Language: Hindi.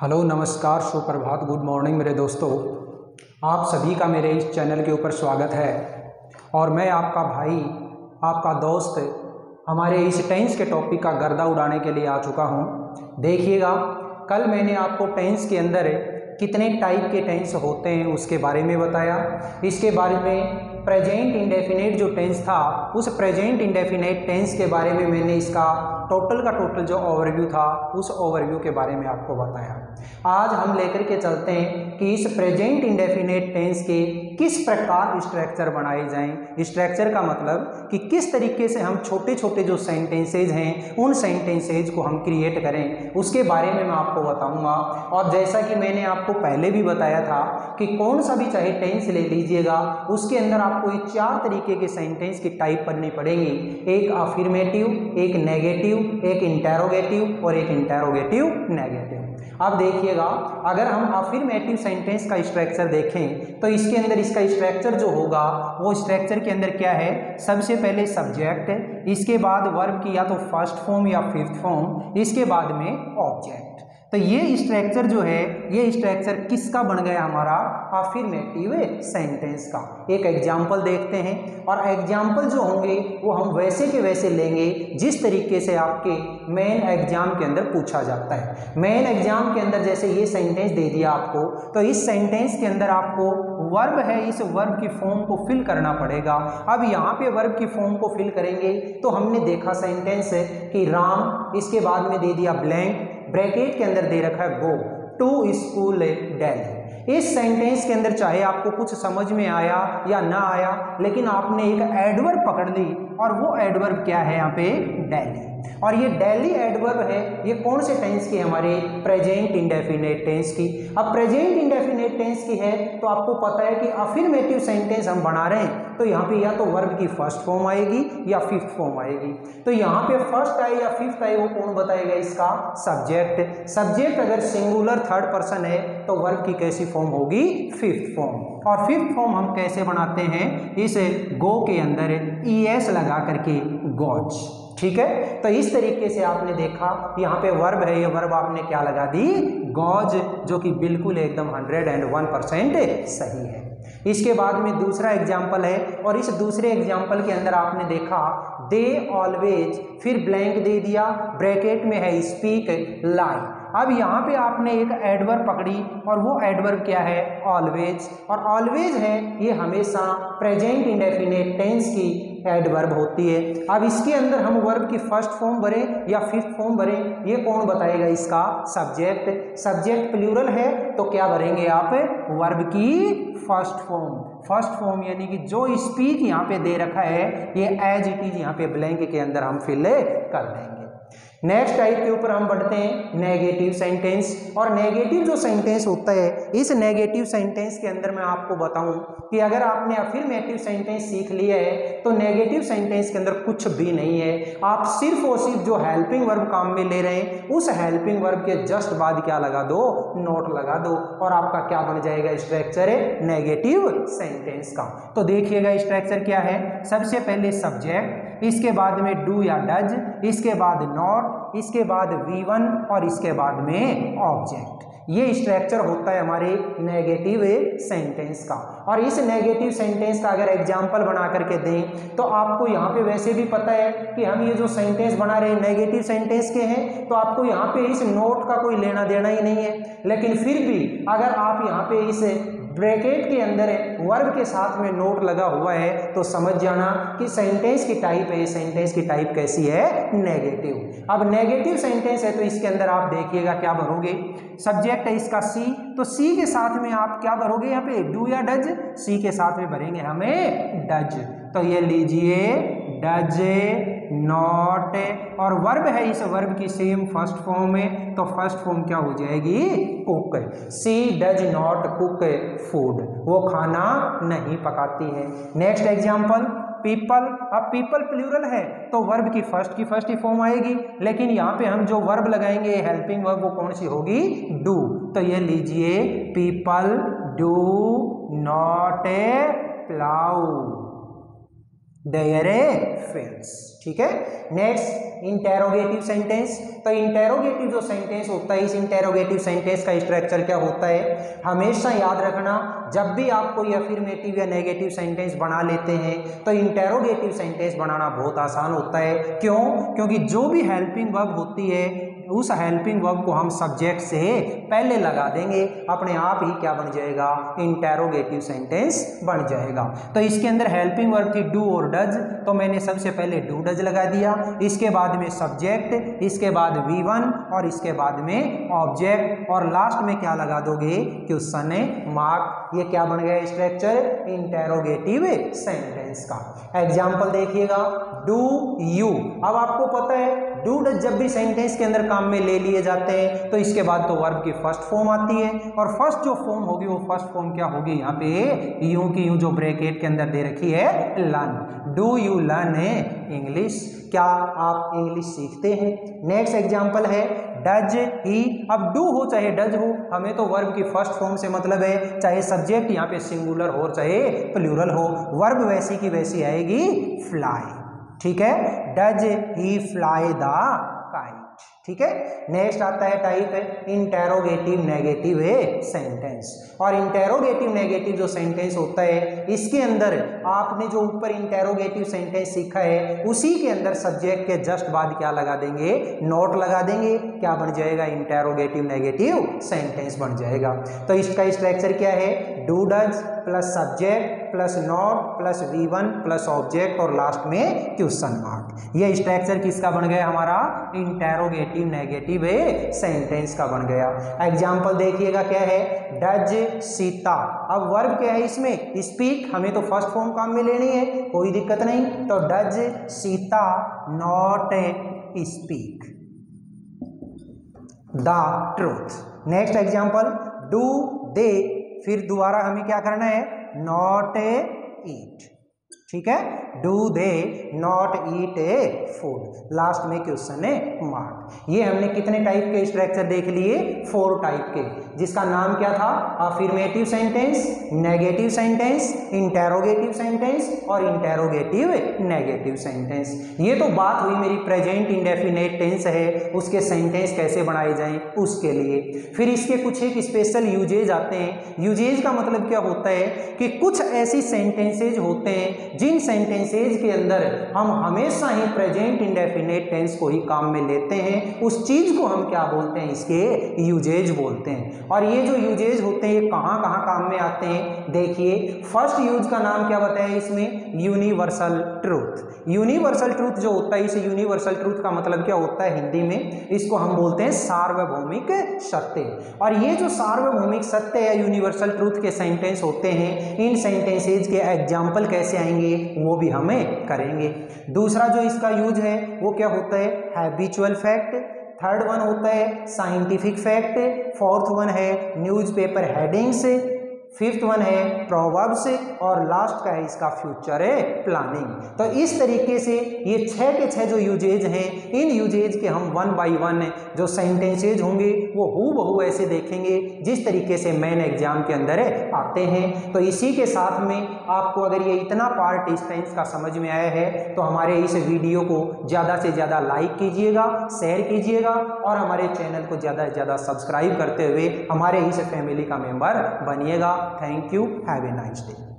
हेलो नमस्कार सुप्रभात गुड मॉर्निंग मेरे दोस्तों। आप सभी का मेरे इस चैनल के ऊपर स्वागत है और मैं आपका भाई आपका दोस्त हमारे इस टेंस के टॉपिक का गर्दा उड़ाने के लिए आ चुका हूं। देखिएगा, कल मैंने आपको टेंस के अंदर कितने टाइप के टेंस होते हैं उसके बारे में बताया। इसके बारे में प्रेजेंट इंडेफिनेट जो टेंस था उस प्रेजेंट इंडेफिनेट टेंस के बारे में मैंने इसका टोटल का टोटल जो ओवरव्यू था उस ओवरव्यू के बारे में आपको बताया। आज हम लेकर के चलते हैं कि इस प्रेजेंट इंडेफिनेट टेंस के किस प्रकार स्ट्रक्चर बनाए जाएं। स्ट्रक्चर का मतलब कि किस तरीके से हम छोटे छोटे जो सेंटेंसेज हैं उन सेंटेंसेज को हम क्रिएट करें, उसके बारे में मैं आपको बताऊंगा। और जैसा कि मैंने आपको पहले भी बताया था कि कौन सा भी चाहे टेंस ले लीजिएगा, उसके अंदर आपको ये 4 तरीके के सेंटेंस की टाइप करनी पड़ेगी। एक अफर्मेटिव, एक नेगेटिव, एक इंटेरोगेटिव और एक इंटेरोगेटिव नेगेटिव। अब देखिएगा, अगर हम अफर्मेटिव सेंटेंस का स्ट्रक्चर देखें तो इसके अंदर इसका स्ट्रक्चर जो होगा वो स्ट्रक्चर के अंदर क्या है, सबसे पहले सब्जेक्ट, इसके बाद वर्ब की या तो फर्स्ट फॉर्म या फिफ्थ फॉर्म, इसके बाद में ऑब्जेक्ट। तो ये स्ट्रक्चर जो है ये स्ट्रक्चर किसका बन गया, हमारा अफर्मेटिव सेंटेंस का। एक एग्जाम्पल देखते हैं और एग्जाम्पल जो होंगे वो हम वैसे के वैसे लेंगे जिस तरीके से आपके मेन एग्जाम के अंदर पूछा जाता है। मेन एग्जाम के अंदर जैसे ये सेंटेंस दे दिया आपको, तो इस सेंटेंस के अंदर आपको वर्ब है, इस वर्ब की फॉर्म को फिल करना पड़ेगा। अब यहाँ पे वर्ब की फॉर्म को फिल करेंगे तो हमने देखा सेंटेंस है कि राम, इसके बाद में दे दिया ब्लैंक, ब्रैकेट के अंदर दे रखा है गो टू स्कूल दिल्ली। इस सेंटेंस के अंदर चाहे आपको कुछ समझ में आया या ना आया, लेकिन आपने एक एडवर्ब पकड़ ली और वो एडवर्ब क्या है यहाँ पे, दिल्ली। और ये दिल्ली एडवर्ब है, ये कौन से टेंस की, हमारे प्रेजेंट इंडेफिनेट टेंस की। अब प्रेजेंट इंडेफिनेट टेंस की है तो आपको पता है कि अफर्मेटिव सेंटेंस हम बना रहे हैं तो यहाँ पे या तो वर्ब की फर्स्ट फॉर्म आएगी या फिफ्थ फॉर्म आएगी। तो यहाँ पे फर्स्ट आए या फिफ्थ आए वो कौन बताएगा, इसका सब्जेक्ट। सब्जेक्ट अगर सिंगुलर थर्ड पर्सन है तो वर्ब की कैसी फॉर्म होगी, फिफ्थ फॉर्म। और फिफ्थ फॉर्म हम कैसे बनाते हैं, इस गो के अंदर ES लगा करके गॉज। ठीक है, तो इस तरीके से आपने देखा यहाँ पे वर्ब है, ये वर्ब आपने क्या लगा दी, गॉज, जो कि बिल्कुल एकदम 101% सही है। इसके बाद में दूसरा एग्जाम्पल है और इस दूसरे एग्जाम्पल के अंदर आपने देखा दे ऑलवेज, फिर ब्लैंक दे दिया, ब्रैकेट में है स्पीक लाई। अब यहाँ पे आपने एक एडवर्ब पकड़ी और वो एडवर्ब क्या है, ऑलवेज। और ऑलवेज है ये हमेशा प्रेजेंट इंडेफिनेट टेंस की एडवर्ब होती है। अब इसके अंदर हम वर्ब की फर्स्ट फॉर्म भरें या फिफ्थ फॉर्म भरें, ये कौन बताएगा, इसका सब्जेक्ट। सब्जेक्ट प्लूरल है तो क्या भरेंगे आप, वर्ब की फर्स्ट फॉर्म। फर्स्ट फॉर्म यानी कि जो स्पीक यहाँ पे दे रखा है ये एज इट इज यहाँ पे ब्लैंक के अंदर हम फिल कर देंगे। नेक्स्ट टाइप के ऊपर हम बढ़ते हैं, नेगेटिव सेंटेंस। और नेगेटिव जो सेंटेंस होता है, इस नेगेटिव सेंटेंस के अंदर मैं आपको बताऊं कि अगर आपने अफर्मेटिव सेंटेंस सीख लिया है तो नेगेटिव सेंटेंस के अंदर कुछ भी नहीं है। आप सिर्फ और सिर्फ जो हेल्पिंग वर्ब काम में ले रहे हैं उस हेल्पिंग वर्ब के जस्ट बाद क्या लगा दो, नोट लगा दो, और आपका क्या बन जाएगा, स्ट्रक्चर है नेगेटिव सेंटेंस का। तो देखिएगा स्ट्रक्चर क्या है, सबसे पहले सब्जेक्ट, इसके बाद में डू या डज, इसके बाद नॉट, इसके बाद V1 और इसके बाद में ऑब्जेक्ट। ये स्ट्रक्चर होता है हमारे नेगेटिव सेंटेंस का। और इस नेगेटिव सेंटेंस का अगर एग्जाम्पल बना करके दें तो आपको यहाँ पे वैसे भी पता है कि हम ये जो सेंटेंस बना रहे हैं नेगेटिव सेंटेंस के हैं, तो आपको यहाँ पे इस नोट का कोई लेना देना ही नहीं है। लेकिन फिर भी अगर आप यहाँ पे इस ब्रैकेट के अंदर वर्ब के साथ में नोट लगा हुआ है तो समझ जाना कि सेंटेंस की टाइप है, सेंटेंस की टाइप कैसी है, नेगेटिव। अब नेगेटिव सेंटेंस है तो इसके अंदर आप देखिएगा क्या भरोगे, सब्जेक्ट है इसका सी, तो सी के साथ में आप क्या भरोगे, यहाँ पे डू या डज, सी के साथ में भरेंगे हमें डज। तो ये लीजिए डज नॉट, और वर्ब है, इस वर्ब की सेम फर्स्ट फॉर्म में, तो फर्स्ट फॉर्म क्या हो जाएगी, cook. She does not cook food, वो खाना नहीं पकाती है। Next example people. अब पीपल प्लूरल है तो वर्ब की फर्स्ट ही फॉर्म आएगी, लेकिन यहाँ पे हम जो वर्ब लगाएंगे हेल्पिंग वर्ब वो कौन सी होगी, डू। तो ये लीजिए people do not plough, their fields. ठीक है, नेक्स्ट इंटेरोगेटिव सेंटेंस। तो इंटेरोगेटिव जो सेंटेंस होता है, इस इंटेरोगेटिव सेंटेंस का स्ट्रक्चर क्या होता है, हमेशा याद रखना, जब भी आप कोई अफर्मेटिव या नेगेटिव सेंटेंस बना लेते हैं तो इंटेरोगेटिव सेंटेंस बनाना बहुत आसान होता है। क्यों? क्योंकि जो भी हेल्पिंग वर्ब होती है उस हेल्पिंग वर्ब को हम सब्जेक्ट से पहले लगा देंगे, अपने आप ही क्या बन जाएगा, इंटेरोगेटिव सेंटेंस बन जाएगा। तो इसके अंदर हेल्पिंग वर्ब थी डू और डज, तो मैंने सबसे पहले डू डज लगा दिया, इसके बाद में सब्जेक्ट, इसके बाद V1 और इसके बाद में ऑब्जेक्ट, और लास्ट में क्या लगा दोगे, क्वेश्चन मार्क। ये क्या बन गया स्ट्रक्चर, इंटेरोगेटिव सेंटेंस का। एग्जाम्पल देखिएगा, डू यू। अब आपको पता है डू डज जब भी सेंटेंस के अंदर काम में ले लिए जाते हैं तो इसके बाद तो वर्ब की फर्स्ट फॉर्म आती है, और फर्स्ट जो फॉर्म होगी वो फर्स्ट फॉर्म क्या होगी, यहाँ पे यूं की यूं जो ब्रैकेट के अंदर दे रखी है, learn. Do you learn English, क्या आप इंग्लिश सीखते हैं। नेक्स्ट एग्जाम्पल है डज ही। अब डू हो चाहे डज हो, हमें तो वर्ब की फर्स्ट फॉर्म से मतलब है, चाहे सब्जेक्ट यहाँ पे सिंगुलर हो चाहे प्लूरल हो, वर्ब वैसी की वैसी आएगी, फ्लाई। ठीक है, does he fly the kite. ठीक है, नेक्स्ट आता है टाइप इंटेरोगेटिव नेगेटिव सेंटेंस। और इंटेरोगेटिव नेगेटिव जो सेंटेंस होता है, इसके अंदर आपने जो ऊपर इंटेरोगेटिव सेंटेंस सीखा है उसी के अंदर सब्जेक्ट के जस्ट बाद क्या लगा देंगे, नोट लगा देंगे, क्या बन जाएगा, इंटेरोगेटिव नेगेटिव सेंटेंस बन जाएगा। तो इसका स्ट्रक्चर क्या है, do does plus subject plus note plus V1 plus object और लास्ट में क्वेश्चन मार्क। ये स्ट्रक्चर किसका बन गया, हमारा इंटेरोगेटिव नेगेटिव सेंटेंस का बन गया। एग्जाम्पल देखिएगा क्या है, डज सीता। अब वर्ब क्या है इसमें, स्पीक, हमें तो फर्स्ट फॉर्म काम में लेनी है, कोई दिक्कत नहीं, तो does Sita not speak the truth. Next example, do they, फिर दोबारा हमें क्या करना है, नॉट ईट। ठीक है, do they not eat A food, last में क्वेश्चन है मार्क। ये हमने कितने टाइप के स्ट्रक्चर देख लिए, 4 टाइप के, जिसका नाम क्या था, affirmative sentence, negative sentence, interrogative sentence और इंटेरोगेटिव नेगेटिव सेंटेंस। ये तो बात हुई मेरी प्रेजेंट इंडेफिनेट टेंस है, उसके सेंटेंस कैसे बनाए जाएं उसके लिए। फिर इसके कुछ एक स्पेशल यूजेज आते हैं। यूजेज का मतलब क्या होता है कि कुछ ऐसी सेंटेंसेज होते हैं जिन सेंटेंसेज के अंदर हम हमेशा ही प्रेजेंट इंडेफिनेट टेंस को ही काम में लेते हैं, उस चीज को हम क्या बोलते हैं, इसके यूजेज बोलते हैं। और ये जो यूजेज होते हैं ये कहाँ कहाँ काम में आते हैं, देखिए फर्स्ट यूज का नाम क्या बताया इसमें, यूनिवर्सल ट्रूथ। यूनिवर्सल ट्रूथ जो होता है, इस यूनिवर्सल ट्रूथ का मतलब क्या होता है हिंदी में, इसको हम बोलते हैं सार्वभौमिक सत्य। और ये जो सार्वभौमिक सत्य या यूनिवर्सल ट्रूथ के सेंटेंस होते हैं, इन सेंटेंसेज के एग्जाम्पल कैसे आएंगे वो भी हमें करेंगे। दूसरा जो इसका यूज है वो क्या होता है, हैबिचुअल फैक्ट। थर्ड वन होता है साइंटिफिक फैक्ट। फोर्थ वन है न्यूज़पेपर हेडिंग्स। फिफ्थ वन है प्रोवर्ब्स और लास्ट का है इसका फ्यूचर प्लानिंग। तो इस तरीके से ये 6 के 6 जो यूजेज हैं, इन यूजेज के हम 1 बाय 1 जो सेंटेंसेज होंगे वो हूबहू ऐसे देखेंगे जिस तरीके से मेन एग्जाम के अंदर आते हैं। तो इसी के साथ में आपको अगर ये इतना पार्ट इस टेंस का समझ में आया है तो हमारे इस वीडियो को ज़्यादा से ज़्यादा लाइक कीजिएगा, शेयर कीजिएगा और हमारे चैनल को ज़्यादा से ज़्यादा सब्सक्राइब करते हुए हमारे इस फैमिली का member बनिएगा। Thank you. Have a nice day.